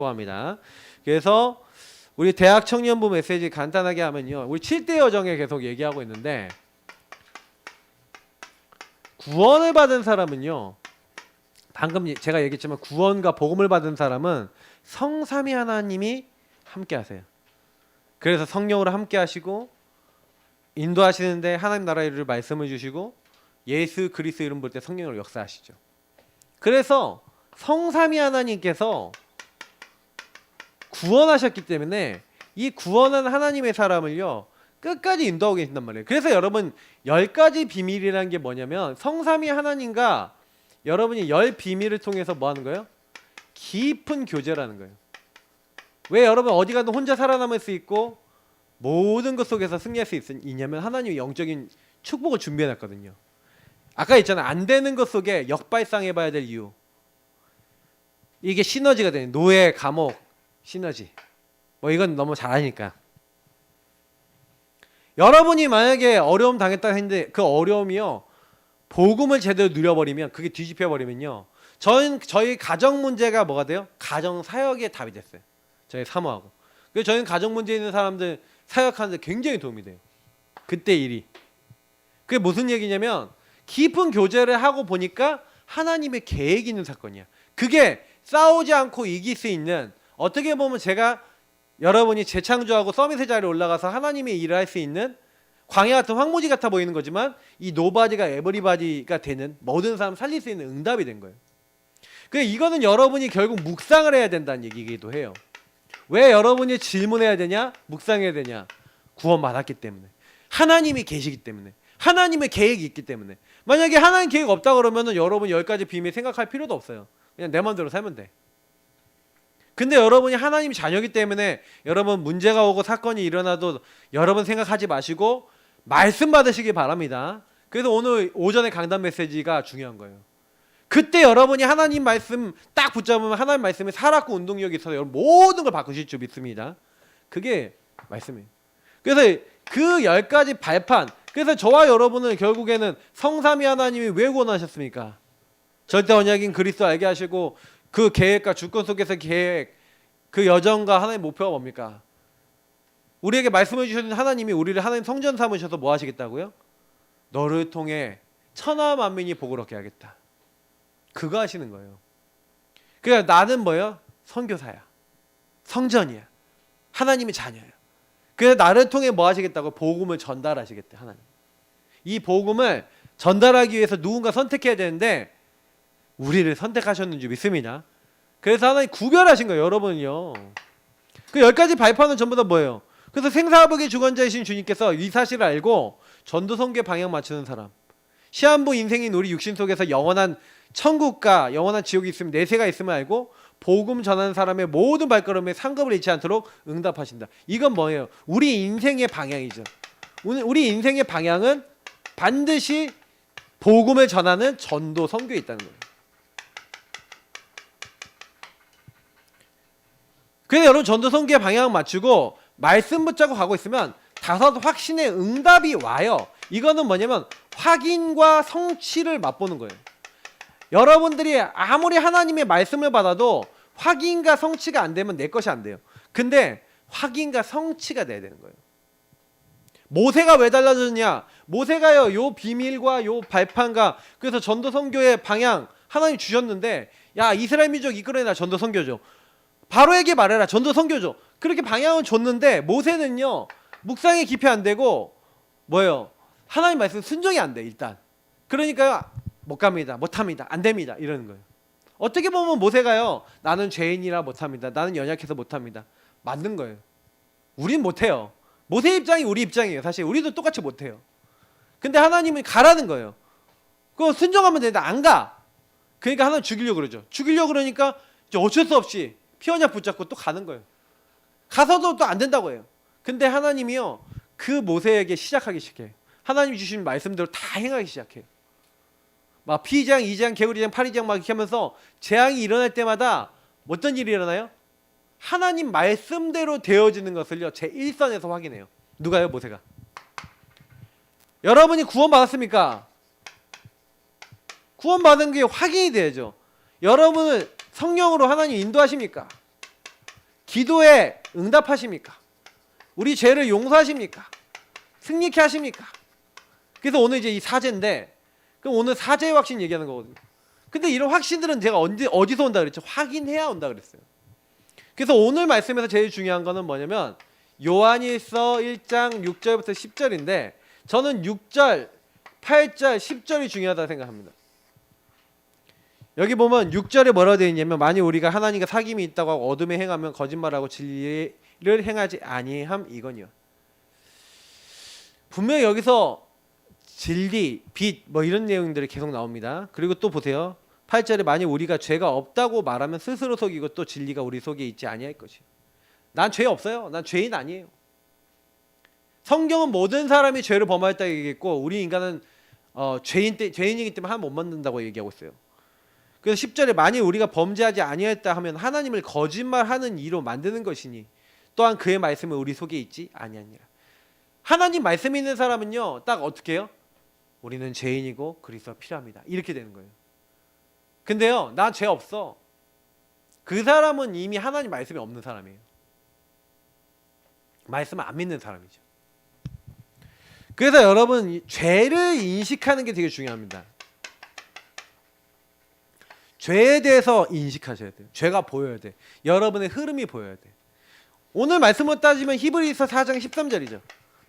합니다. 그래서 우리 대학 청년부 메시지 간단하게 하면요. 우리 7대 여정에 계속 얘기하고 있는데 구원을 받은 사람은요. 방금 제가 얘기했지만 구원과 복음을 받은 사람은 성삼위 하나님이 함께 하세요. 그래서 성령으로 함께 하시고 인도하시는데 하나님 나라의 일을 말씀을 주시고 예수 그리스도 이름 볼 때 성령으로 역사하시죠. 그래서 성삼위 하나님께서 구원하셨기 때문에 이 구원한 하나님의 사람을요 끝까지 인도하고 계신단 말이에요. 그래서 여러분 10가지 비밀이라는 게 뭐냐면 성삼위 하나님과 여러분이 10 비밀을 통해서 뭐 하는 거예요? 깊은 교제라는 거예요. 왜 여러분 어디 가든 혼자 살아남을 수 있고 모든 것 속에서 승리할 수 있냐면 하나님이 영적인 축복을 준비해놨거든요. 아까 있잖아요. 안 되는 것 속에 역발상해봐야 될 이유. 이게 시너지가 되는 노예, 감옥, 시너지. 뭐 이건 너무 잘하니까. 여러분이 만약에 어려움 당했다 했는데 그 어려움이요 복음을 제대로 누려버리면 그게 뒤집혀버리면요 저희 가정 문제가 뭐가 돼요? 가정 사역의 답이 됐어요. 저희 사모하고. 그래서 저희는 가정 문제 있는 사람들 사역하는데 굉장히 도움이 돼요. 그때 일이. 그게 무슨 얘기냐면 깊은 교제를 하고 보니까 하나님의 계획이 있는 사건이야. 그게 싸우지 않고 이길 수 있는, 어떻게 보면 제가 여러분이 재창조하고 서밋의 자리에 올라가서 하나님의 일을 할 수 있는 광야 같은 황무지 같아 보이는 거지만 이 노바디가 에버리바디가 되는 모든 사람 살릴 수 있는 응답이 된 거예요. 그러니까 이거는 여러분이 결국 묵상을 해야 된다는 얘기이기도 해요. 왜 여러분이 질문해야 되냐? 묵상해야 되냐? 구원받았기 때문에. 하나님이 계시기 때문에. 하나님의 계획이 있기 때문에. 만약에 하나님 계획 없다 그러면은 여러분 10가지 비밀 생각할 필요도 없어요. 그냥 내 마음대로 살면 돼. 근데 여러분이 하나님 자녀이기 때문에 여러분 문제가 오고 사건이 일어나도 여러분 생각하지 마시고 말씀 받으시기 바랍니다. 그래서 오늘 오전에 강단 메시지가 중요한 거예요. 그때 여러분이 하나님 말씀 딱 붙잡으면 하나님 말씀에 살았고 운동력이 있어서 여러분 모든 걸 바꾸실 줄 믿습니다. 그게 말씀이에요. 그래서 그 10가지 발판, 그래서 저와 여러분은 결국에는 성삼위 하나님이 왜 구원하셨습니까? 절대 언약인 그리스도 알게 하시고 그 계획과 주권 속에서 계획, 그 여정과 하나님의 목표가 뭡니까? 우리에게 말씀해 주셨는 하나님이 우리를 하나님 성전 삼으셔서 뭐 하시겠다고요? 너를 통해 천하 만민이 복을 얻게 하겠다. 그거 하시는 거예요. 그러니까 나는 뭐예요? 선교사야. 성전이야. 하나님의 자녀야. 그래서 나를 통해 뭐 하시겠다고? 복음을 전달하시겠다. 하나님. 이 복음을 전달하기 위해서 누군가 선택해야 되는데 우리를 선택하셨는지 믿습니다. 그래서 하나님 구별하신 거예요. 여러분은요. 그 10가지 발판은 전부 다 뭐예요? 그래서 생사화복의 주관자이신 주님께서 이 사실을 알고 전도선교에 방향 맞추는 사람, 시한부 인생인 우리 육신 속에서 영원한 천국과 영원한 지옥이 있으면 내세가 있음을 알고 복음 전하는 사람의 모든 발걸음에 상급을 잃지 않도록 응답하신다. 이건 뭐예요? 우리 인생의 방향이죠. 우리 인생의 방향은 반드시 복음을 전하는 전도 선교에 있다는 거예요. 그래서 여러분 전도 선교의 방향 맞추고 말씀 붙잡고 가고 있으면 다섯 확신의 응답이 와요. 이거는 뭐냐면 확인과 성취를 맛보는 거예요. 여러분들이 아무리 하나님의 말씀을 받아도 확인과 성취가 안 되면 내 것이 안 돼요. 근데 확인과 성취가 돼야 되는 거예요. 모세가 왜 달라졌냐? 모세가요 요 비밀과 요 발판과 그래서 전도 선교의 방향 하나님 주셨는데, 야 이스라엘 민족 이끌어내라, 전도 선교죠. 바로에게 말해라, 전도 선교죠. 그렇게 방향을 줬는데 모세는요 묵상이 깊이 안 되고 뭐예요? 하나님 말씀 순종이 안 돼. 일단 그러니까요 못 갑니다, 못 합니다, 안 됩니다 이러는 거예요. 어떻게 보면 모세가요 나는 죄인이라 못 합니다, 나는 연약해서 못 합니다, 맞는 거예요. 우린 못 해요. 모세 입장이 우리 입장이에요. 사실 우리도 똑같이 못 해요. 근데 하나님은 가라는 거예요. 그거 순종하면 되는데 안 가. 그러니까 하나님 죽이려고 그러죠. 죽이려고 그러니까 이제 어쩔 수 없이 피언약 붙잡고 또 가는 거예요. 가서도 또 안 된다고 해요. 근데 하나님이요 그 모세에게 시작하기 시작해요. 하나님이 주신 말씀대로 다 행하기 시작해요. 막 피장, 2장, 개구리장, 8이장 막 이렇게 하면서 재앙이 일어날 때마다 어떤 일이 일어나요? 하나님 말씀대로 되어지는 것을요 제1선에서 확인해요. 누가요? 모세가. 여러분이 구원받았습니까? 구원받은 게 확인이 돼야죠. 여러분을 성령으로 하나님 인도하십니까? 기도에 응답하십니까? 우리 죄를 용서하십니까? 승리케 하십니까? 그래서 오늘 이제 이 사제인데, 그럼 오늘 사제의 확신 얘기하는 거거든요. 근데 이런 확신들은 제가 어디서 온다 그랬죠? 확인해야 온다 그랬어요. 그래서 오늘 말씀에서 제일 중요한 거는 뭐냐면 요한일서 1장 6절부터 10절인데 저는 6절, 8절, 10절이 중요하다고 생각합니다. 여기 보면 6절에 뭐라고 되어 있냐면 만일 우리가 하나님과 사귐이 있다고 하고 어둠에 행하면 거짓말하고 진리를 행하지 아니함 이거니요. 분명히 여기서 진리, 빛 뭐 이런 내용들이 계속 나옵니다. 그리고 또 보세요. 8절에 만일 우리가 죄가 없다고 말하면 스스로 속이고 또 진리가 우리 속에 있지 아니할 것이요. 난 죄 없어요. 난 죄인 아니에요. 성경은 모든 사람이 죄를 범하였다고 얘기했고 우리 인간은 죄인이기 때문에 하나님 못 만든다고 얘기하고 있어요. 그래서 10절에 만일 우리가 범죄하지 아니하였다 하면 하나님을 거짓말하는 이로 만드는 것이니 또한 그의 말씀은 우리 속에 있지 아니하니라. 하나님 말씀이 있는 사람은요 딱 어떻게 해요? 우리는 죄인이고 그리스도가 필요합니다. 이렇게 되는 거예요. 근데요 나 죄 없어. 그 사람은 이미 하나님 말씀이 없는 사람이에요. 말씀을 안 믿는 사람이죠. 그래서 여러분 죄를 인식하는 게 되게 중요합니다. 죄에 대해서 인식하셔야 돼요. 죄가 보여야 돼. 여러분의 흐름이 보여야 돼. 오늘 말씀을 따지면 히브리서 4장 13절이죠.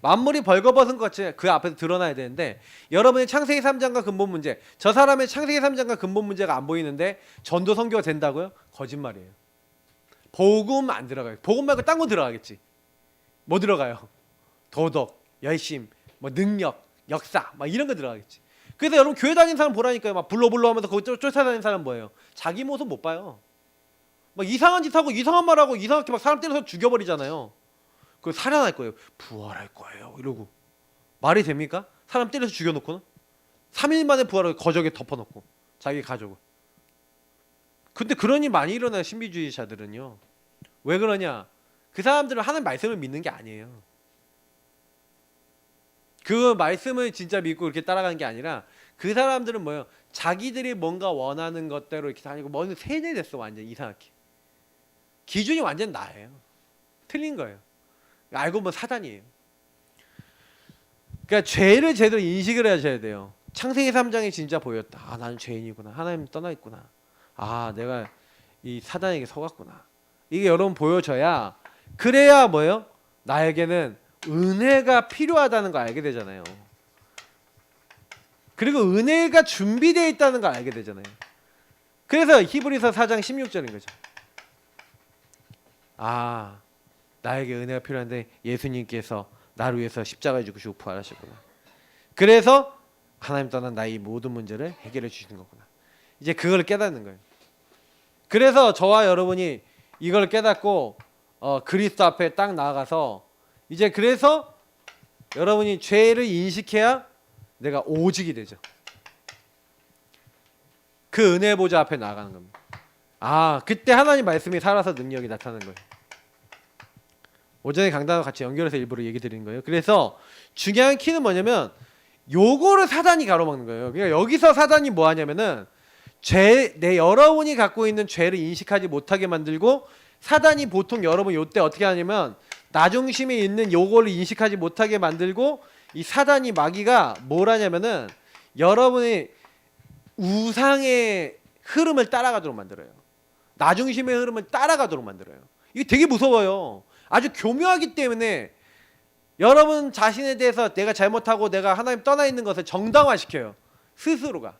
만물이 벌거벗은 것이 그 앞에서 드러나야 되는데 여러분의 창세기 3장과 근본 문제, 저 사람의 창세기 3장과 근본 문제가 안 보이는데 전도 선교가 된다고요? 거짓말이에요. 복음 안 들어가요. 복음 말고 딴 거 들어가겠지. 뭐 들어가요? 도덕, 열심, 뭐 능력, 역사 막 이런 거 들어가겠지. 그래서 여러분 교회 다니는 사람 보라니까요. 막 불러불러 하면서 거기 쫓아다니는 사람 뭐예요? 자기 모습 못 봐요. 막 이상한 짓 하고 이상한 말 하고 이상하게 막 사람 때려서 죽여버리잖아요. 그거 살아날 거예요. 부활할 거예요. 이러고 말이 됩니까? 사람 때려서 죽여놓고는 3일 만에 부활을 거적에 덮어놓고 자기 가족을. 근데 그런 일 많이 일어나요. 신비주의자들은요. 왜 그러냐? 그 사람들은 하나님 말씀을 믿는 게 아니에요. 그 말씀을 진짜 믿고 이렇게 따라가는 게 아니라 그 사람들은 뭐예요? 자기들이 뭔가 원하는 것대로 이렇게 다니고 뭔가 세뇌됐어. 완전 이상하게. 기준이 완전 나예요. 틀린 거예요. 알고 보면 사단이에요. 그러니까 죄를 제대로 인식을 하셔야 돼요. 창세기 3장이 진짜 보였다. 아 나는 죄인이구나. 하나님 떠나 있구나. 아 내가 이 사단에게 속았구나. 이게 여러분 보여져야 그래야 뭐예요? 나에게는 은혜가 필요하다는 걸 알게 되잖아요. 그리고 은혜가 준비되어 있다는 걸 알게 되잖아요. 그래서 히브리서 4장 16절인 거죠. 아 나에게 은혜가 필요한데 예수님께서 나를 위해서 십자가에 죽으시고 부활하셨구나. 그래서 하나님 떠난 나의 모든 문제를 해결해 주시는 거구나. 이제 그걸 깨닫는 거예요. 그래서 저와 여러분이 이걸 깨닫고 그리스도 앞에 딱 나아가서 이제 그래서 여러분이 죄를 인식해야 내가 오직이 되죠. 그 은혜 보좌 앞에 나아가는 겁니다. 아 그때 하나님 말씀이 살아서 능력이 나타나는 거예요. 오전에 강단과 같이 연결해서 일부러 얘기 드리는 거예요. 그래서 중요한 키는 뭐냐면 요거를 사단이 가로막는 거예요. 그러니까 여기서 사단이 뭐 하냐면은 여러분이 갖고 있는 죄를 인식하지 못하게 만들고 사단이 보통 여러분 요때 어떻게 하냐면 나중심에 있는 요거를 인식하지 못하게 만들고 이 사단이 마귀가 뭘 하냐면은 여러분의 우상의 흐름을 따라가도록 만들어요. 나중심의 흐름을 따라가도록 만들어요. 이게 되게 무서워요. 아주 교묘하기 때문에 여러분 자신에 대해서 내가 잘못하고 내가 하나님 떠나 있는 것을 정당화시켜요. 스스로가.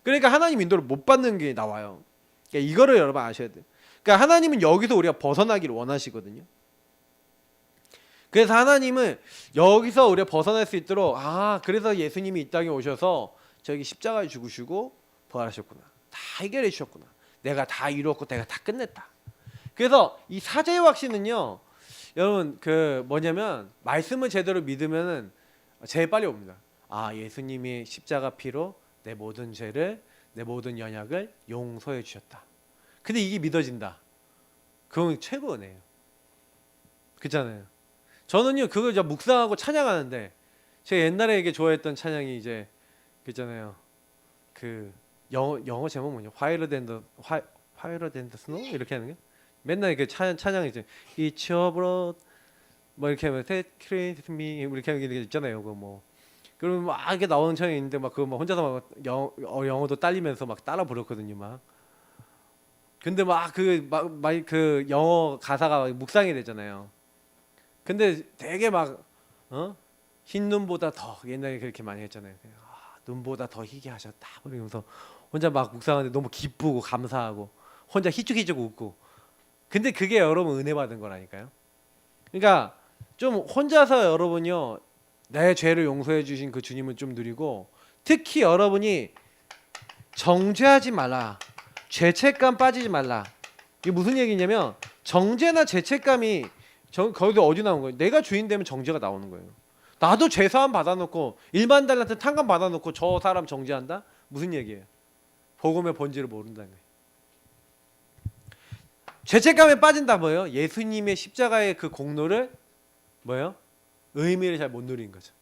그러니까 하나님 인도를 못 받는 게 나와요. 그러니까 이거를 여러분 아셔야 돼요. 그러니까 하나님은 여기서 우리가 벗어나기를 원하시거든요. 그래서 하나님은 여기서 우리가 벗어날 수 있도록 그래서 예수님이 이 땅에 오셔서 저기 십자가에 죽으시고 부활하셨구나. 다 해결해 주셨구나. 내가 다 이루었고 내가 다 끝냈다. 그래서 이 사제의 확신은요. 여러분 그 뭐냐면 말씀을 제대로 믿으면은 제일 빨리 옵니다. 예수님이 십자가 피로 내 모든 죄를 내 모든 연약을 용서해 주셨다. 근데 이게 믿어진다. 그건 최고 은혜예요. 그렇잖아요. 저는요 그걸 이제 묵상하고 찬양하는데 제가 옛날에 이게 좋아했던 찬양이 이제 그잖아요. 그 영어 제목 뭐냐? 화이러 댄 더 스노우 이렇게 하는 게 맨날 그 찬양 이제 It's your blood 뭐 이렇게 하면 That cleanses me 이렇게 하는 게 있잖아요. 그거 뭐 그러면 막 이렇게 나오는 찬양이 있는데 막 그거 막 혼자서 막 영어도 딸리면서 막 따라 부르거든요. 막 근데 막 그 영어 가사가 막 묵상이 되잖아요. 근데 되게 막 흰 눈보다 더 옛날에 그렇게 많이 했잖아요. 눈보다 더 희게 하셨다. 그러면서 혼자 막 묵상하는데 너무 기쁘고 감사하고 혼자 희죽희죽 웃고. 근데 그게 여러분 은혜 받은 거라니까요. 그러니까 좀 혼자서 여러분이요 내 죄를 용서해 주신 그 주님을 좀 누리고 특히 여러분이 정죄하지 말라. 죄책감 빠지지 말라. 이게 무슨 얘기냐면 정죄나 죄책감이 거기도 어디 나온 거예요? 내가 주인 되면 정죄가 나오는 거예요. 나도 죄사함 받아놓고 1만 달러한테 탕감 받아놓고 저 사람 정죄한다? 무슨 얘기예요? 복음의 본질을 모른다는 거예요. 죄책감에 빠진다 뭐예요? 예수님의 십자가의 그 공로를 뭐예요? 의미를 잘 못 누린 거죠.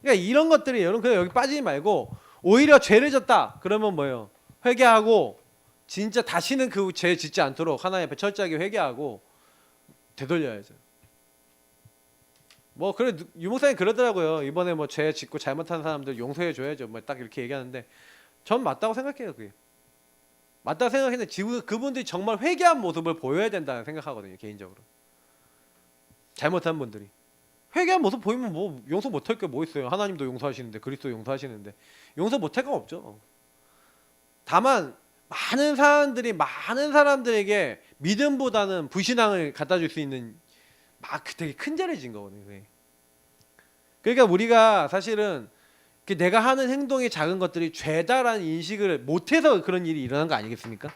그러니까 이런 것들이 여러분 그냥 여기 빠지지 말고 오히려 죄를 졌다 그러면 뭐예요? 회개하고 진짜 다시는 그 죄 짓지 않도록 하나님 앞에 철저하게 회개하고 되돌려야죠. 뭐 그래 유목사님 그러더라고요. 이번에 뭐 죄 짓고 잘못한 사람들 용서해 줘야죠. 뭐 딱 이렇게 얘기하는데 전 맞다고 생각해요. 그게 맞다고 생각했는데 지금 그분들이 정말 회개한 모습을 보여야 된다는 생각하거든요. 개인적으로 잘못한 분들이 회개한 모습 보이면 뭐 용서 못할 게 뭐 있어요. 하나님도 용서하시는데 그리스도 용서하시는데 용서 못할 건 없죠. 다만 많은 사람들에게 믿음보다는 불신앙을 갖다 줄 수 있는 막 되게 큰 죄를 진 거거든요. 그게. 그러니까 우리가 사실은 내가 하는 행동의 작은 것들이 죄다라는 인식을 못해서 그런 일이 일어난 거 아니겠습니까?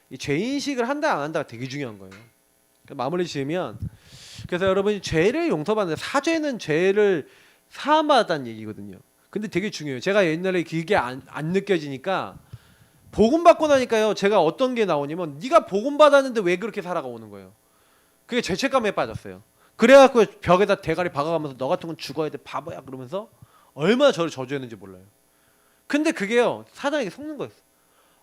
이 죄 인식을 한다 안 한다가 되게 중요한 거예요. 그러니까 마무리 지으면 그래서 여러분이 죄를 용서받는 사죄는 죄를 사함받았다는 얘기거든요. 근데 되게 중요해요. 제가 옛날에 그게 안 느껴지니까 복음 받고 나니까요. 제가 어떤 게 나오냐면 네가 복음 받았는데 왜 그렇게 살아가 오는 거예요. 그게 죄책감에 빠졌어요. 그래갖고 벽에다 대가리 박아가면서 너 같은 건 죽어야 돼 바보야 그러면서 얼마나 저를 저주했는지 몰라요. 근데 그게요 사단에게 속는 거였어요.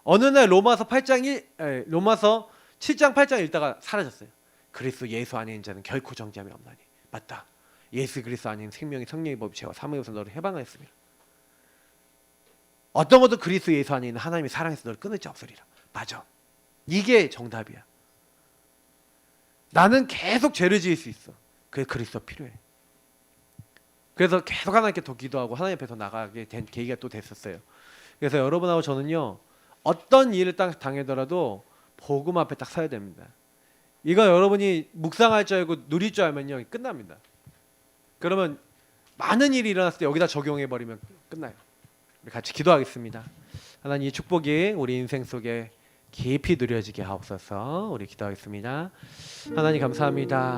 어느 날 로마서 7장 8장 읽다가 사라졌어요. 그리스도 예수 안에 있는 자는 결코 정죄함이 없나니 맞다. 예수 그리스도 안에 있는 생명이 성령의 법이 죄와 사망의 것을 너를 해방하였습니다. 어떤 것도 그리스도 예수 안에 있는 하나님의 사랑에서 너를 끊을 자 없으리라. 맞아. 이게 정답이야. 나는 계속 죄를 지을 수 있어. 그게 그리스도 필요해. 그래서 계속 하나님께 더 기도하고 하나님 앞에 더 나가게 된 계기가 또 됐었어요. 그래서 여러분하고 저는요 어떤 일을 딱 당하더라도 복음 앞에 딱 서야 됩니다. 이거 여러분이 묵상할 줄 알고 누릴 줄 알면요 끝납니다. 그러면 많은 일이 일어났을 때 여기다 적용해 버리면 끝나요. 우리 같이 기도하겠습니다. 하나님 이 축복이 우리 인생 속에 깊이 누려지게 하옵소서. 우리 기도하겠습니다. 하나님 감사합니다.